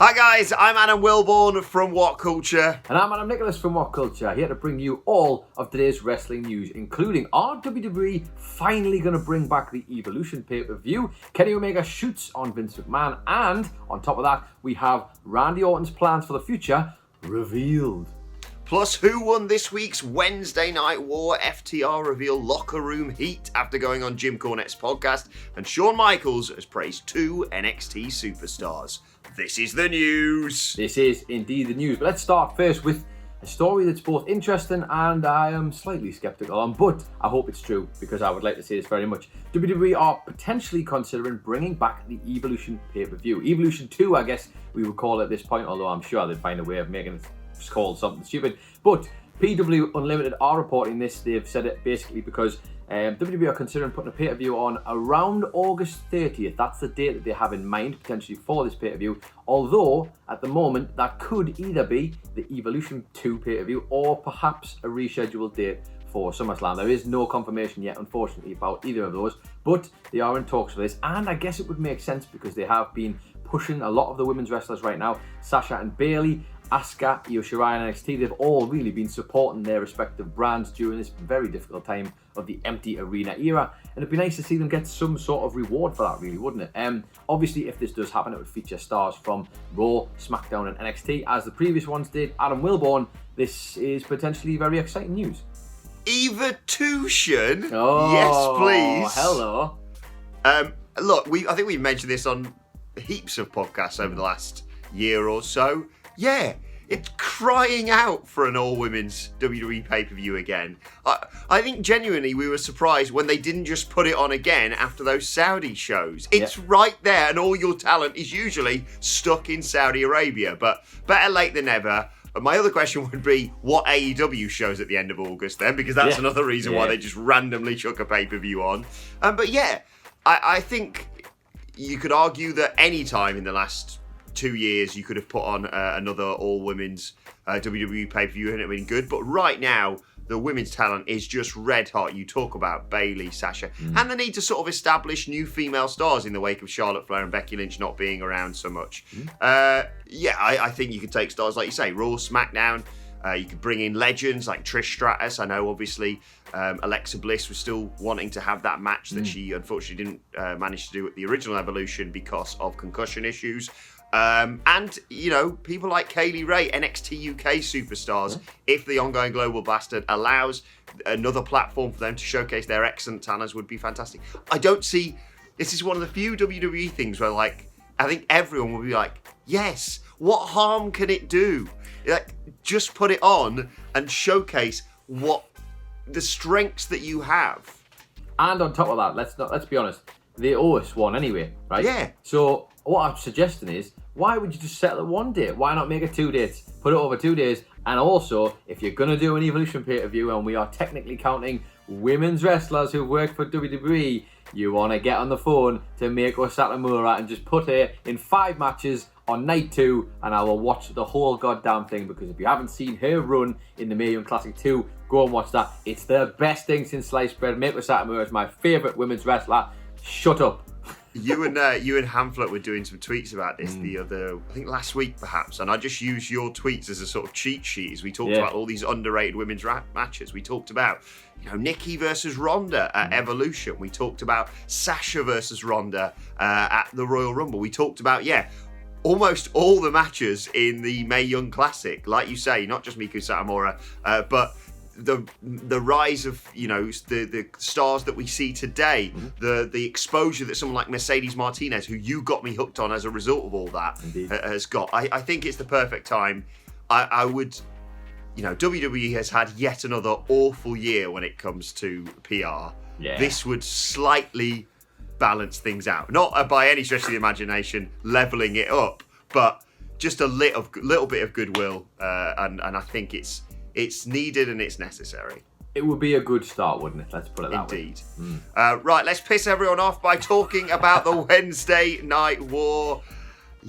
Hi guys, I'm Adam Wilborn from WhatCulture. And I'm Adam Nicholas from WhatCulture, here to bring you all of today's wrestling news, including are WWE finally going to bring back the Evolution pay-per-view? Kenny Omega shoots on Vince McMahon, and on top of that, we have Randy Orton's plans for the future revealed. Plus, who won this week's Wednesday Night War? FTR reveal locker room heat after going on Jim Cornette's podcast, and Shawn Michaels has praised two NXT superstars. This is the news. This is indeed the news, but let's start first with a story that's both interesting and I am slightly skeptical on, but I hope it's true because I would like to say this very much. WWE are potentially considering bringing back the Evolution pay-per-view. Evolution 2, I guess we would call it at this point, although I'm sure they'd find a way of making it called something stupid. But PW Unlimited are reporting this. They've said it basically because WWE are considering putting a pay-per-view on around August 30th. That's the date that they have in mind, potentially, for this pay-per-view. Although, at the moment, that could either be the Evolution 2 pay-per-view or perhaps a rescheduled date for SummerSlam. There is no confirmation yet, unfortunately, about either of those, but they are in talks for this. And I guess it would make sense because they have been pushing a lot of the women's wrestlers right now. Sasha and Bayley, Asuka, Io Shirai and NXT, they've all really been supporting their respective brands during this very difficult time of the empty arena era, and it'd be nice to see them get some sort of reward for that, really, wouldn't it? Obviously, if this does happen, it would feature stars from Raw, SmackDown and NXT, as the previous ones did. Adam Wilborn, this is potentially very exciting news. Evolution? Oh, yes, please. Hello. Look, I think we've mentioned this on heaps of podcasts over the last year or so. Yeah, it's crying out for an all-women's WWE pay-per-view again. I think genuinely we were surprised when they didn't just put it on again after those Saudi shows. It's right there, and all your talent is usually stuck in Saudi Arabia, but better late than never. My other question would be, what AEW shows at the end of August then? Because that's another reason why they just randomly chuck a pay-per-view on. But yeah, I think you could argue that any time in the last 2 years you could have put on another all-women's WWE pay-per-view and it would have been good. But right now, the women's talent is just red hot. You talk about Bayley, Sasha, and the need to sort of establish new female stars in the wake of Charlotte Flair and Becky Lynch not being around so much. I think you could take stars, like you say, Raw, SmackDown. You could bring in legends like Trish Stratus. I know, obviously, Alexa Bliss was still wanting to have that match that she unfortunately didn't manage to do at the original Evolution because of concussion issues. And, you know, people like Kaylee Ray, NXT UK superstars, if the ongoing Global Bastard allows another platform for them to showcase their excellent talents, would be fantastic. I don't see, this is one of the few WWE things where, like, I think everyone will be like, yes, what harm can it do? Like, just put it on and showcase what the strengths that you have. And on top of that, let's be honest, they owe us one anyway, right? Yeah. So what I'm suggesting is, why would you just settle at one date? Why not make it 2 dates? Put it over 2 days. And also, if you're going to do an Evolution pay-per-view, and we are technically counting women's wrestlers who work for WWE, you want to get on the phone to Meiko Satomura and just put her in 5 matches on night 2, and I will watch the whole goddamn thing, because if you haven't seen her run in the Mae Young Classic 2, go and watch that. It's the best thing since sliced bread. Meiko Satomura is my favourite women's wrestler. Shut up. You and Hamflet were doing some tweets about this the other, I think last week perhaps, and I just used your tweets as a sort of cheat sheet as we talked about all these underrated women's matches. We talked about, you know, Nikki versus Ronda at Evolution. We talked about Sasha versus Ronda at the Royal Rumble. We talked about, almost all the matches in the Mae Young Classic. Like you say, not just Meiko Satomura, but the rise of, you know, the stars that we see today, the exposure that someone like Mercedes Martinez, who you got me hooked on as a result of all that, has got. I think it's the perfect time. I would, you know, WWE has had yet another awful year when it comes to PR. Yeah. This would slightly balance things out. Not by any stretch of the imagination leveling it up, but just a little bit of goodwill, and I think it's needed and it's necessary. It would be a good start, wouldn't it? Let's put it that way. Indeed. Right, let's piss everyone off by talking about the Wednesday Night War.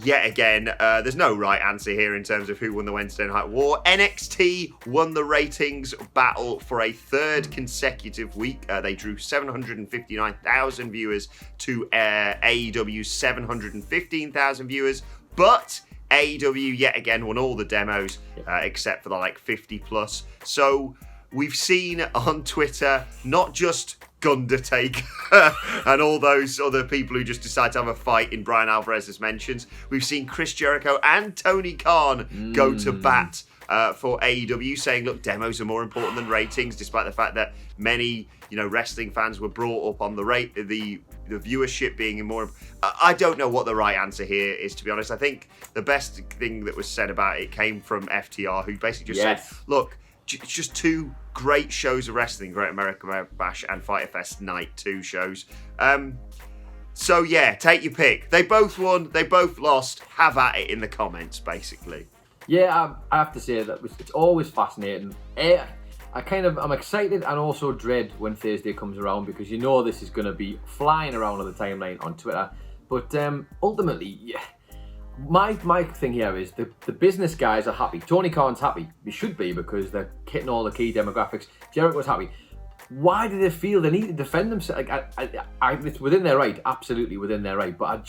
Yet again, there's no right answer here in terms of who won the Wednesday Night War. NXT won the ratings battle for a third consecutive week. They drew 759,000 viewers to AEW's 715,000 viewers. But AEW yet again won all the demos except for the like 50 plus. So we've seen on Twitter not just Gundertaker and all those other people who just decide to have a fight in Brian Alvarez's mentions. We've seen Chris Jericho and Tony Khan go to bat for AEW, saying, look, demos are more important than ratings, despite the fact that many, wrestling fans were brought up on the viewership being more. I don't know what the right answer here is, to be honest. I think the best thing that was said about it came from FTR, who basically just said, look, it's just two great shows of wrestling, Great American Bash and Fyter Fest Night 2 shows. So yeah, take your pick. They both won, they both lost. Have at it in the comments, basically. Yeah, I have to say that it's always fascinating. I'm excited and also dread when Thursday comes around, because this is going to be flying around on the timeline on Twitter. But ultimately, yeah, my thing here is the business guys are happy. Tony Khan's happy. They should be, because they're hitting all the key demographics. Jericho's happy. Why do they feel they need to defend themselves? It's within their right, absolutely within their right. But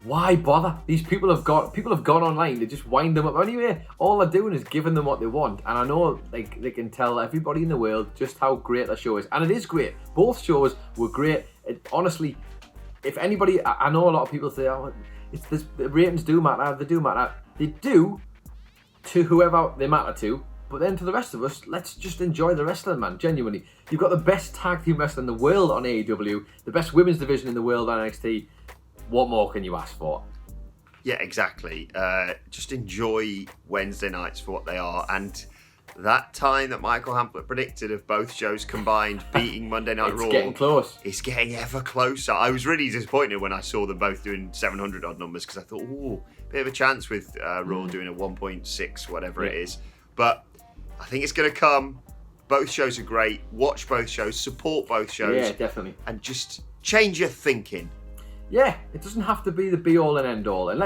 why bother? These people have gone online to just wind them up. Anyway, all they're doing is giving them what they want. And I know they can tell everybody in the world just how great the show is. And it is great. Both shows were great. Honestly, if anybody, I know a lot of people say, the ratings do matter. They do matter. They do to whoever they matter to. But then to the rest of us, let's just enjoy the wrestling, man. Genuinely. You've got the best tag team wrestling in the world on AEW. The best women's division in the world on NXT. What more can you ask for? Yeah, exactly. Just enjoy Wednesday nights for what they are. And that time that Michael Hamlet predicted of both shows combined beating Monday Night Raw. It's getting close. It's getting ever closer. I was really disappointed when I saw them both doing 700 odd numbers, because I thought, bit of a chance with Raw doing a 1.6, whatever it is. But I think it's going to come. Both shows are great. Watch both shows. Support both shows. Yeah, definitely. And just change your thinking. Yeah, it doesn't have to be the be-all and end-all. And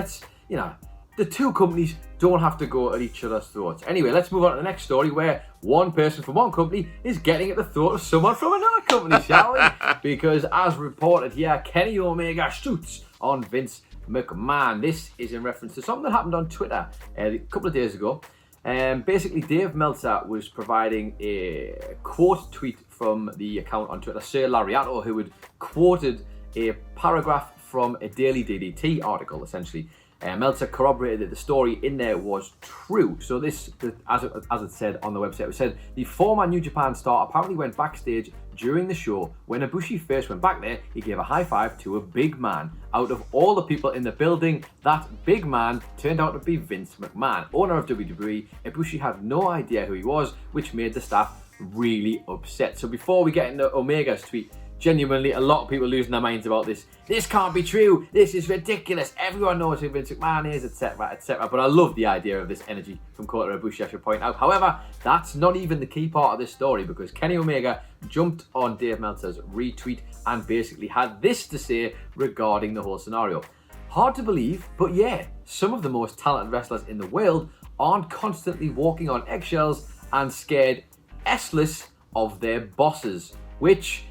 the two companies don't have to go at each other's throats. Anyway, let's move on to the next story, where one person from one company is getting at the throat of someone from another company, shall we? Because as reported here, Kenny Omega shoots on Vince McMahon. This is in reference to something that happened on Twitter a couple of days ago. Basically, Dave Meltzer was providing a quote tweet from the account on Twitter, Sir Lariato, who had quoted a paragraph from a Daily DDT article, essentially. Meltzer corroborated that the story in there was true. So this, as it said on the website, it said, the former New Japan star apparently went backstage during the show. When Ibushi first went back there, he gave a high five to a big man. Out of all the people in the building, that big man turned out to be Vince McMahon, owner of WWE. Ibushi had no idea who he was, which made the staff really upset. So before we get into Omega's tweet, genuinely, a lot of people losing their minds about this. This can't be true. This is ridiculous. Everyone knows who Vince McMahon is, etc., etc. But I love the idea of this energy from Kota Ibushi, I should point out. However, that's not even the key part of this story, because Kenny Omega jumped on Dave Meltzer's retweet and basically had this to say regarding the whole scenario. Hard to believe, but yeah, some of the most talented wrestlers in the world aren't constantly walking on eggshells and scared S-less of their bosses, which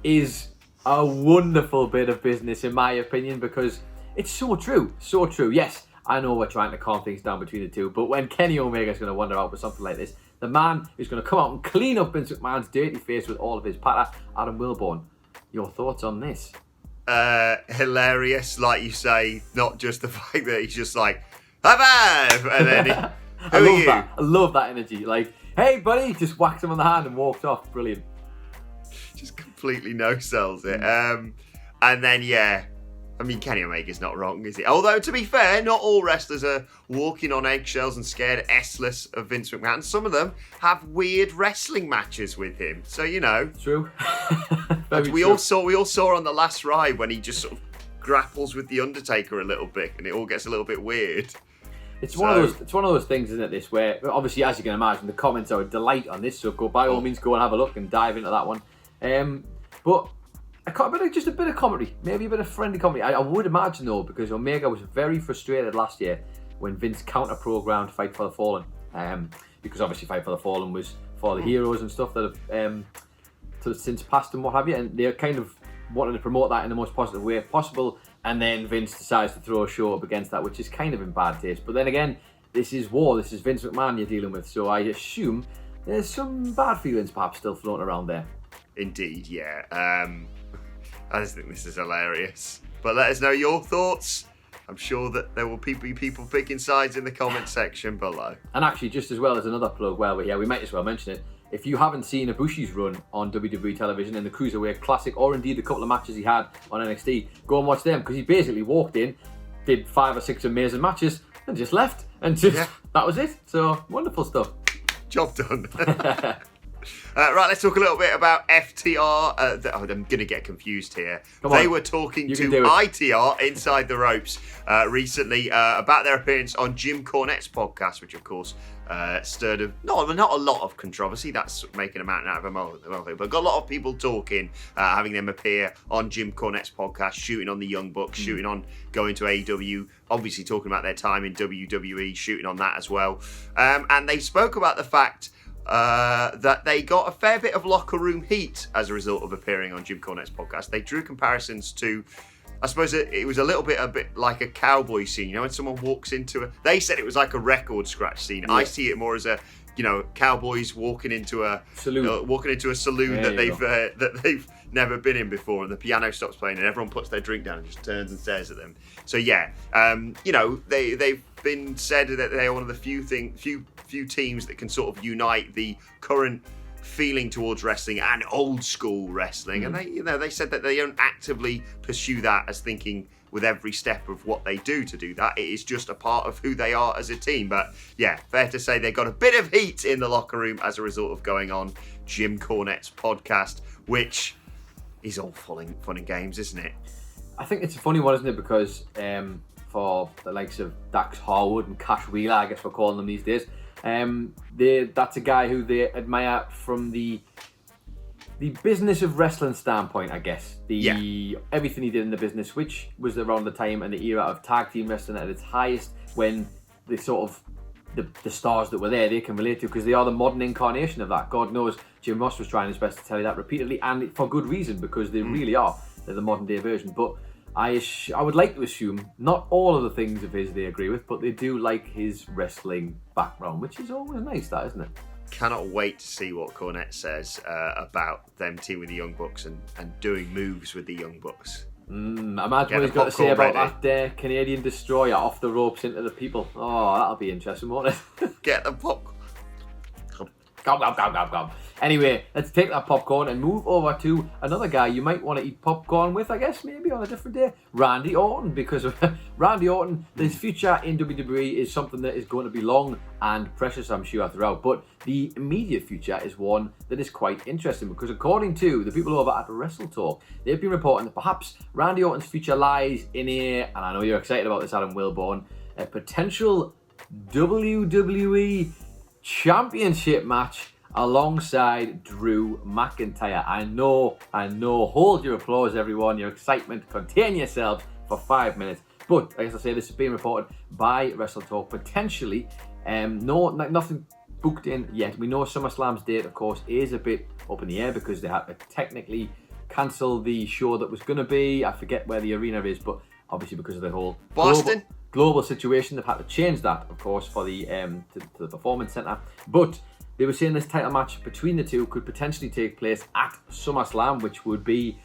is a wonderful bit of business, in my opinion, because it's so true. So true. Yes, I know we're trying to calm things down between the two, but when Kenny Omega is going to wander out with something like this, the man who's going to come out and clean up Vince McMahon's dirty face with all of his patter, Adam Wilborn, your thoughts on this? Hilarious, like you say, not just the fact that he's just like, high five, and then I love that energy. Like, hey buddy, just whacks him on the hand and walked off. Brilliant. Just completely no-sells it. And then, yeah, I mean, Kenny Omega's not wrong, is he? Although, to be fair, not all wrestlers are walking on eggshells and scared S-less of Vince McMahon. Some of them have weird wrestling matches with him. So, True. we all saw on the last ride when he just sort of grapples with the Undertaker a little bit, and it all gets a little bit weird. It's one of those things, isn't it? This where, obviously, as you can imagine, the comments are a delight on this. So by all means, go and have a look and dive into that one. But just a bit of comedy, maybe a bit of friendly comedy. I would imagine though, because Omega was very frustrated last year when Vince counter-programmed Fight for the Fallen, because obviously Fight for the Fallen was for the heroes and stuff that have since passed and what have you, and they kind of wanted to promote that in the most positive way possible. and then Vince decides to throw a show up against that, which is kind of in bad taste. But then again, this is war. This is Vince McMahon you're dealing with, so I assume there's some bad feelings perhaps still floating around there. Indeed, yeah. I just think this is hilarious. But let us know your thoughts. I'm sure that there will be people picking sides in the comment section below. And actually, just as well as another plug, while we're here, we might as well mention it. If you haven't seen Ibushi's run on WWE television in the Cruiserweight Classic, or indeed the couple of matches he had on NXT, go and watch them, because he basically walked in, did 5 or 6 amazing matches, and just left. And just that was it. So, wonderful stuff. Job done. Right, let's talk a little bit about FTR. I'm going to get confused here. They were talking to ITR Inside the Ropes recently about their appearance on Jim Cornette's podcast, which of course stirred not a lot of controversy. That's making a mountain out of a molehill, but got a lot of people talking, having them appear on Jim Cornette's podcast, shooting on the Young Bucks, shooting on going to AEW, obviously talking about their time in WWE, shooting on that as well. And they spoke about the fact that they got a fair bit of locker room heat as a result of appearing on Jim Cornette's podcast. They drew comparisons to, I suppose it was a bit like a cowboy scene. You know, when someone walks into they said it was like a record scratch scene. Yeah. I see it more as a, cowboys walking into a saloon, that they've never been in before, and the piano stops playing and everyone puts their drink down and just turns and stares at them. So they've been said that they're one of the few teams that can sort of unite the current feeling towards wrestling and old school wrestling. And they said that they don't actively pursue that as thinking with every step of what they do to do that. It is just a part of who they are as a team. But yeah, fair to say they got a bit of heat in the locker room as a result of going on Jim Cornette's podcast, which is all fun and games, isn't it? I think it's a funny one, isn't it? Because for the likes of Dax Harwood and Cash Wheeler, I guess we're calling them these days, that's a guy who they admire from the business of wrestling standpoint, I guess. Everything he did in the business, which was around the time and the era of tag team wrestling at its highest, when the sort of the stars that were there they can relate to, because they are the modern incarnation of that. God knows Jim Ross was trying his best to tell you that repeatedly, and for good reason, because they really are. They're the modern day version. But I would like to assume not all of the things of his they agree with, but they do like his wrestling background, which is always nice, that, isn't it? Cannot wait to see what Cornette says about them teaming with the Young Bucks and doing moves with the Young Bucks. Imagine what he's got to say about that Canadian destroyer off the ropes into the people. Oh, that'll be interesting, won't it? Get the popcorn. Gob. Anyway, let's take that popcorn and move over to another guy you might want to eat popcorn with, I guess, maybe on a different day. Randy Orton, because Randy Orton, his future in WWE is something that is going to be long and precious, I'm sure, throughout. But the immediate future is one that is quite interesting, because according to the people over at WrestleTalk, they've been reporting that perhaps Randy Orton's future lies in and I know you're excited about this, Adam Wilborn, a potential WWE Championship match alongside Drew McIntyre. I know. Hold your applause, everyone. Your excitement. Contain yourselves for 5 minutes. But, as I say, this is being reported by WrestleTalk. Potentially, nothing booked in yet. We know SummerSlam's date, of course, is a bit up in the air because they had to technically cancel the show that was going to be. I forget where the arena is, but obviously because of the whole Boston global situation, they've had to change that, of course, for the to the Performance Center. But they were saying this title match between the two could potentially take place at SummerSlam, which would be,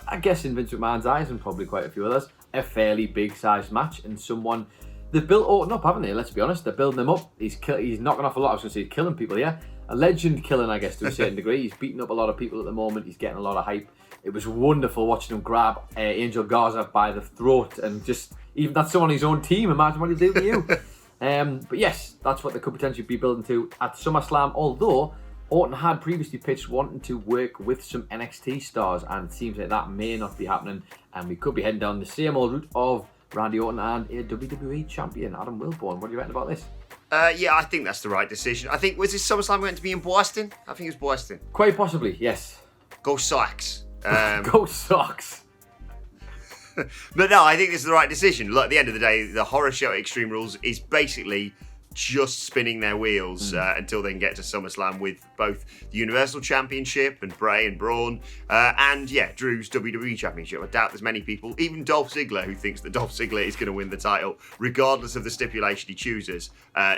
I guess, in Vince McMahon's eyes and probably quite a few others, a fairly big-sized match, and someone they've built Orton up, haven't they? Let's be honest, they're building him up. He's knocking off a lot. I was going to say killing people, yeah. A legend killing, I guess, to a certain degree. He's beating up a lot of people at the moment. He's getting a lot of hype. It was wonderful watching him grab Angel Garza by the throat, and just even that's someone on his own team. Imagine what he'll do to you. But yes, that's what they could potentially be building to at SummerSlam. Although Orton had previously pitched wanting to work with some NXT stars, and it seems like that may not be happening, and we could be heading down the same old route of Randy Orton and a WWE champion, Adam Wilborn. What do you reckon about this? Yeah, I think that's the right decision. I think, was this SummerSlam going to be in Boston? I think it was Boston. Quite possibly, yes. Go Sox. Go Sox. But no, I think this is the right decision. Look, at the end of the day, the horror show at Extreme Rules is basically just spinning their wheels until they can get to SummerSlam with both the Universal Championship and Bray and Braun, and Drew's WWE Championship. I doubt there's many people, even Dolph Ziggler, who thinks that Dolph Ziggler is going to win the title, regardless of the stipulation he chooses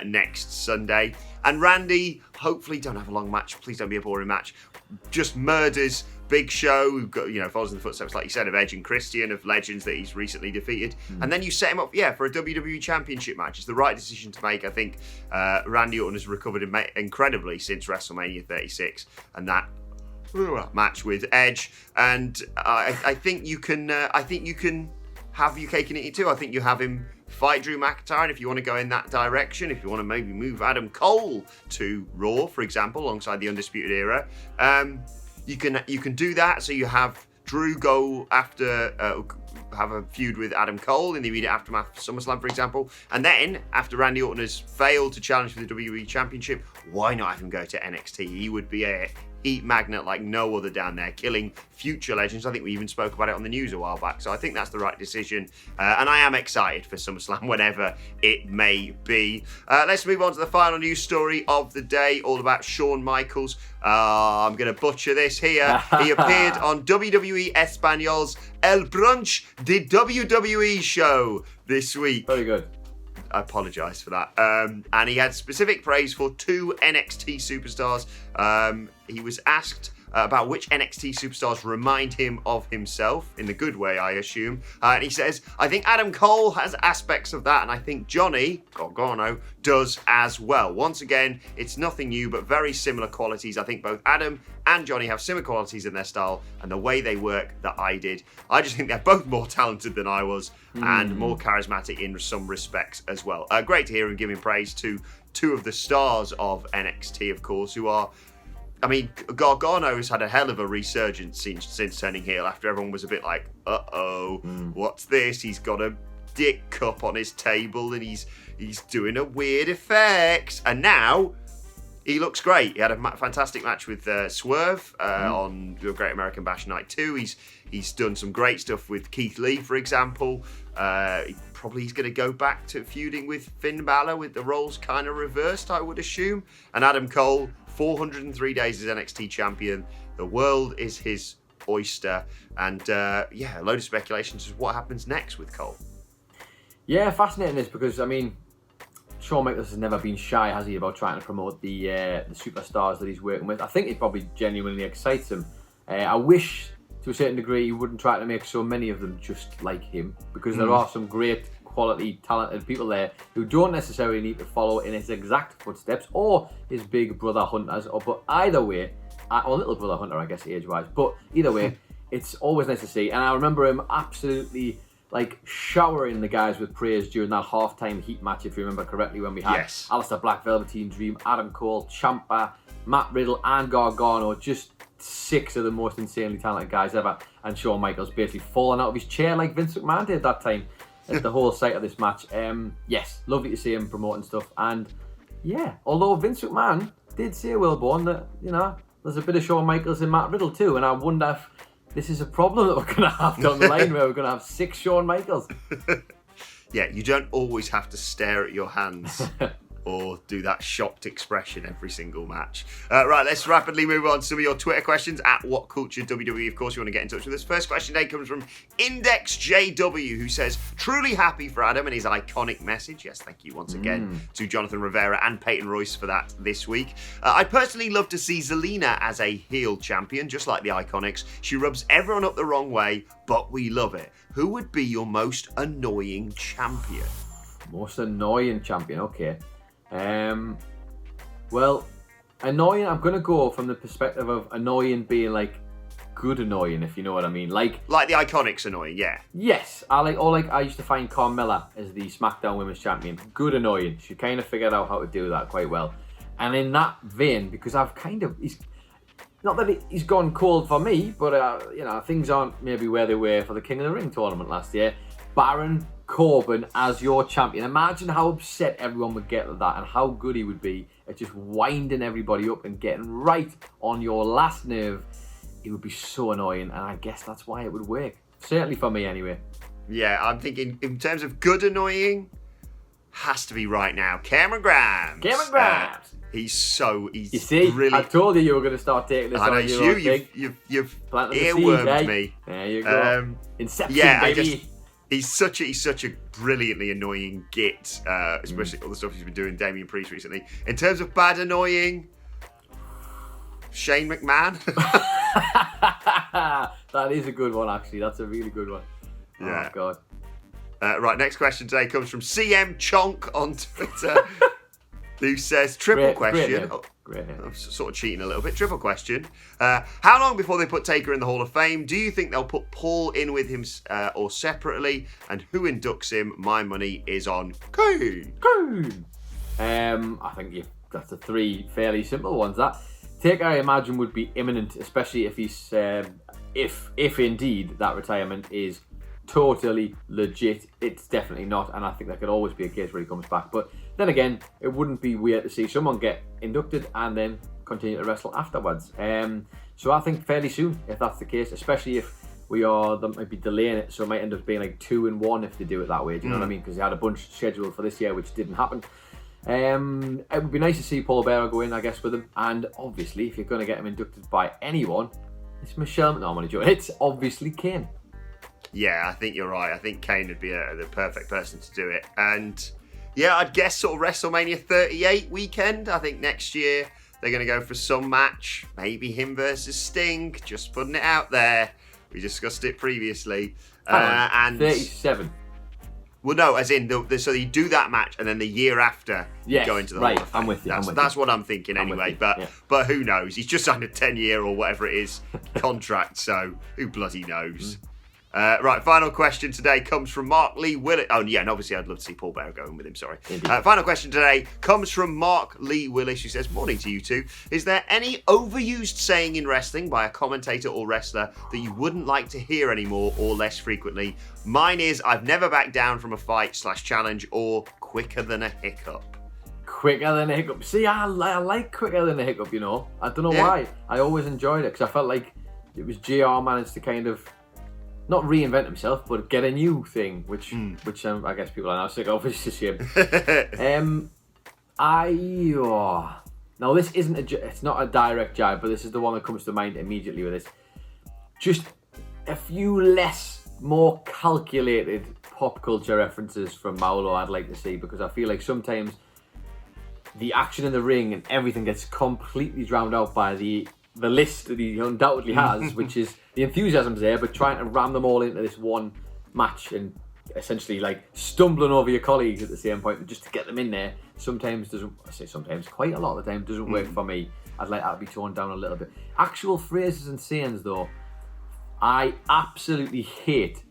next Sunday. And Randy, hopefully, don't have a long match. Please don't be a boring match. Just murders Big Show, who follows in the footsteps, like you said, of Edge and Christian, of legends that he's recently defeated. And then you set him up, for a WWE Championship match. It's the right decision to make. I think Randy Orton has recovered incredibly since WrestleMania 36 and that match with Edge. And I think you can have your cake and eat it too. I think you have him fight Drew McIntyre, and if you want to go in that direction, if you want to maybe move Adam Cole to Raw, for example, alongside the Undisputed Era, you can do that. So you have Drew go after have a feud with Adam Cole in the immediate aftermath of SummerSlam, for example, and then after Randy Orton has failed to challenge for the WWE Championship, why not have him go to NXT? He would be a heat magnet like no other down there, killing future legends. I think we even spoke about it on the news a while back, so I think that's the right decision, and I am excited for SummerSlam whenever it may be. Let's move on to the final news story of the day, all about Shawn Michaels. I'm going to butcher this here. He appeared on WWE Español's El Brunch de WWE show this week. Very good. I apologise for that. And he had specific praise for two NXT superstars. He was asked about which NXT superstars remind him of himself, in the good way, I assume. And he says, I think Adam Cole has aspects of that, and I think Johnny Gargano does as well. Once again, it's nothing new, but very similar qualities. I think both Adam and Johnny have similar qualities in their style and the way they work that I did. I just think they're both more talented than I was and more charismatic in some respects as well. Great to hear him giving praise to two of the stars of NXT, of course, who are... I mean, Gargano has had a hell of a resurgence since turning heel, after everyone was a bit like, what's this? He's got a dick cup on his table and he's doing a weird effects. And now he looks great. He had a fantastic match with Swerve on the Great American Bash Night 2. He's done some great stuff with Keith Lee, for example. He's going to go back to feuding with Finn Balor, with the roles kind of reversed, I would assume. And Adam Cole, 403 days as NXT champion. The world is his oyster. And a load of speculations as what happens next with Cole. Yeah, fascinating this because, I mean, Shawn Michaels has never been shy, has he, about trying to promote the superstars that he's working with. I think it probably genuinely excites him. I wish, to a certain degree, he wouldn't try to make so many of them just like him, because there are some great quality, talented people there who don't necessarily need to follow in his exact footsteps or his big brother Hunter's, but either way, or little brother Hunter, I guess, age-wise, but either way, it's always nice to see. And I remember him absolutely showering the guys with praise during that halftime heat match, if you remember correctly, when we had Aleister Black, Velveteen Dream, Adam Cole, Ciampa, Matt Riddle and Gargano, just 6 of the most insanely talented guys ever, and Shawn Michaels basically falling out of his chair like Vince McMahon did that time at the whole site of this match. Yes, lovely to see him promoting stuff. And although Vince McMahon did say, Wilborn, that there's a bit of Shawn Michaels in Matt Riddle too, and I wonder if this is a problem that we're going to have down the line, where we're going to have 6 Shawn Michaels. Yeah, you don't always have to stare at your hands or do that shocked expression every single match. Right, let's rapidly move on to some of your Twitter questions at WhatCulture WWE. Of course, you want to get in touch with us. First question today comes from Index JW, who says, truly happy for Adam and his iconic message. Yes, thank you once again to Jonathan Rivera and Peyton Royce for that this week. I'd personally love to see Zelina as a heel champion, just like the Iconics. She rubs everyone up the wrong way, but we love it. Who would be your most annoying champion? Most annoying champion, okay. Well, annoying, I'm going to go from the perspective of annoying being good annoying, if you know what I mean. Like the Iconics annoying, yeah. Yes, I used to find Carmella as the SmackDown Women's Champion. Good annoying. She kind of figured out how to do that quite well. And in that vein, because he's not that he's gone cold for me, but things aren't maybe where they were for the King of the Ring tournament last year. Baron Corbin as your champion. Imagine how upset everyone would get at that, and how good he would be at just winding everybody up and getting right on your last nerve. It would be so annoying, and I guess that's why it would work. Certainly for me, anyway. Yeah, I'm thinking in terms of good annoying, has to be right now. Cameron Grimes. Cameron Grimes. He's You see, really. I told you were going to start taking this I know on it's your you've planting the earwormed seed, me. There you go. Inception, yeah, baby. He's such a brilliantly annoying git, especially all the stuff he's been doing Damian Priest recently. In terms of bad annoying, Shane McMahon. That is a good one, actually. That's a really good one. Yeah. Oh, God. Right, next question today comes from CM Chonk on Twitter, who says, triple question. Great name. I'm sort of cheating a little bit. Triple question. How long before they put Taker in the Hall of Fame? Do you think they'll put Paul in with him or separately? And who inducts him? My money is on Kane. I think that's the three fairly simple ones. That Taker, I imagine, would be imminent, especially if he's if indeed that retirement is totally legit. It's definitely not, and I think there could always be a case where he comes back. But then again, it wouldn't be weird to see someone get inducted and then continue to wrestle afterwards. So I think fairly soon, if that's the case, especially if they might be delaying it, so it might end up being like 2 and 1 if they do it that way. Do you know what I mean? Because they had a bunch scheduled for this year, which didn't happen. It would be nice to see Paul Bearer go in, I guess, with him. And obviously, if you're going to get him inducted by anyone, it's Michelle. No, I'm only joking. It's obviously Kane. Yeah, I think you're right. I think Kane would be the perfect person to do it. And yeah, I'd guess sort of WrestleMania 38 weekend. I think next year they're going to go for some match. Maybe him versus Sting. Just putting it out there. We discussed it previously. And 37. Well, no, as in, so you do that match and then the year after you go into the Hall of Fame. I'm with you. That's what I'm thinking anyway. But who knows? He's just signed a 10-year or whatever it is contract, so who bloody knows? Right, final question today comes from Mark Lee Willis. Oh, yeah, and obviously I'd love to see Paul Bearer going with him, sorry. Final question today comes from Mark Lee Willis, who says, morning to you two. Is there any overused saying in wrestling by a commentator or wrestler that you wouldn't like to hear anymore or less frequently? Mine is, I've never backed down from a fight/challenge, or quicker than a hiccup. Quicker than a hiccup. See, I like quicker than a hiccup, you know. I don't know why. I always enjoyed it because I felt like it was JR managed to kind of not reinvent himself, but get a new thing, which I guess people are now sick of, which is a shame. Now this isn't it's not a direct jibe, but this is the one that comes to mind immediately with this. Just a few more calculated pop culture references from Mauro I'd like to see, because I feel like sometimes the action in the ring and everything gets completely drowned out by the list that he undoubtedly has, which is the enthusiasm's there, but trying to ram them all into this one match and essentially like stumbling over your colleagues at the same point just to get them in there sometimes doesn't, I say sometimes, quite a lot of the time doesn't work for me. I'd like that to be toned down a little bit. Actual phrases and sayings though, I absolutely hate,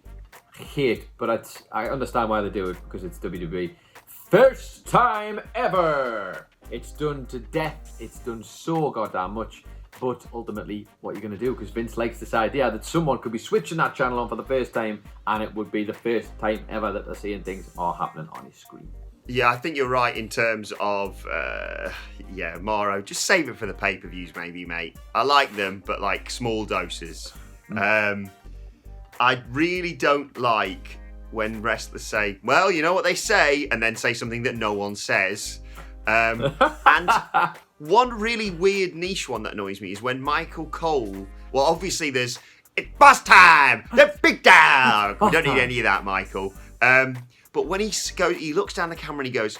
but I understand why they do it, because it's WWE. First time ever! It's done to death, it's done so goddamn much. But ultimately, what you're going to do, because Vince likes this idea that someone could be switching that channel on for the first time, and it would be the first time ever that they're seeing things are happening on his screen. Yeah, I think you're right in terms of, Mauro, just save it for the pay-per-views maybe, mate. I like them, but like small doses. I really don't like when wrestlers say, well, you know what they say, and then say something that no one says. And one really weird niche one that annoys me is when Michael Cole, well, obviously it's boss time, the big dog. We don't need any of that, Michael. But when he looks down the camera and he goes,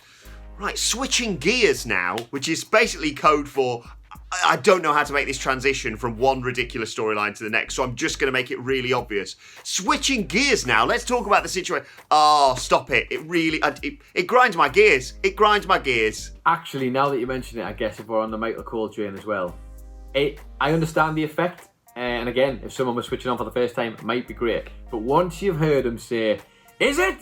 right, switching gears now, which is basically code for, I don't know how to make this transition from one ridiculous storyline to the next, so I'm just going to make it really obvious. Switching gears now, let's talk about the situation. Oh, stop it. It really, it grinds my gears. It grinds my gears. Actually, now that you mention it, I guess if we're on the Michael Cole train as well, I understand the effect. And again, if someone was switching on for the first time, it might be great. But once you've heard him say, is it?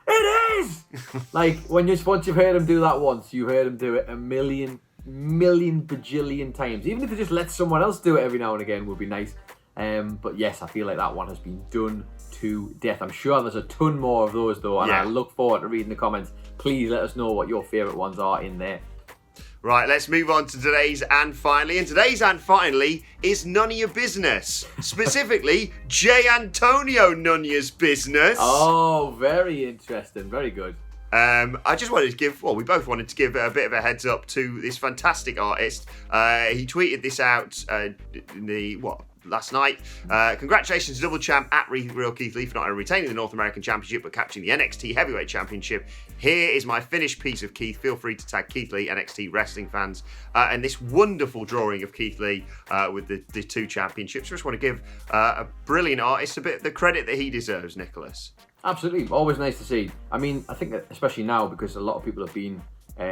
It is! Like, once you've heard him do that once, you heard him do it a million bajillion times. Even if they just let someone else do it every now and again would be nice. But yes, I feel like that one has been done to death. I'm sure there's a ton more of those though, and I look forward to reading the comments. Please let us know what your favourite ones are in there. Right, let's move on to today's and finally. And today's and finally is none of your business. Specifically, J. Antonio Nunya's business. Oh, very interesting. Very good. I just wanted to give, we both wanted to give a bit of a heads up to this fantastic artist. He tweeted this out last night. Congratulations to double champ at Real Keith Lee for not only retaining the North American Championship but capturing the NXT Heavyweight Championship. Here is my finished piece of Keith. Feel free to tag Keith Lee, NXT wrestling fans, and this wonderful drawing of Keith Lee with the two championships. I just want to give a brilliant artist a bit of the credit that he deserves, Nicholas. Absolutely, always nice to see. I mean, I think that especially now, because a lot of people have been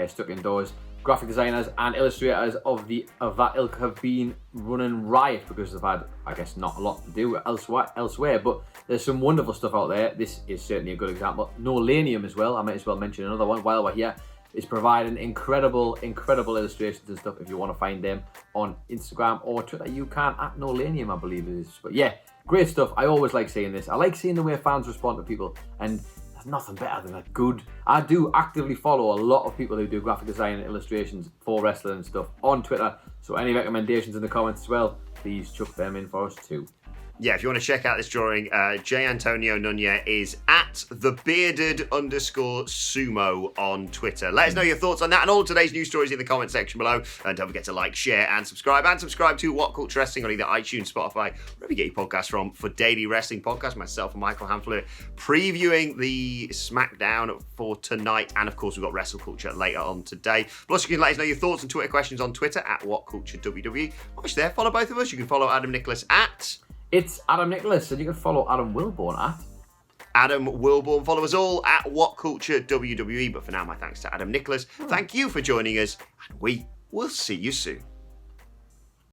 stuck indoors, graphic designers and illustrators of that ilk have been running riot because they've had, I guess, not a lot to do elsewhere. But there's some wonderful stuff out there. This is certainly a good example. Nolanium as well. I might as well mention another one while we're here. Is providing incredible illustrations and stuff. If you want to find them on Instagram or Twitter, you can at Nolanium, I believe it is. But yeah, great stuff. I always like seeing this. I like seeing the way fans respond to people, and there's nothing better than a good. I do actively follow a lot of people who do graphic design and illustrations for wrestling and stuff on Twitter. So any recommendations in the comments as well, please chuck them in for us too. Yeah, if you want to check out this drawing, J. Antonio Nunez is at @thebearded_sumo on Twitter. Let us know your thoughts on that and all today's news stories in the comment section below. And don't forget to like, share, and subscribe. And subscribe to What Culture Wrestling on either iTunes, Spotify, wherever you get your podcasts from, for daily wrestling podcasts. Myself and Michael Hamflett previewing the SmackDown for tonight. And of course, we've got Wrestle Culture later on today. Plus, you can let us know your thoughts and Twitter questions on Twitter at WhatCultureWWE. Watch there, follow both of us. You can follow Adam Nicholas at... It's Adam Nicholas, and you can follow Adam Wilborn at Adam Wilborn. Follow us all at WhatCultureWWE. But for now, my thanks to Adam Nicholas. Thank you for joining us, and we will see you soon.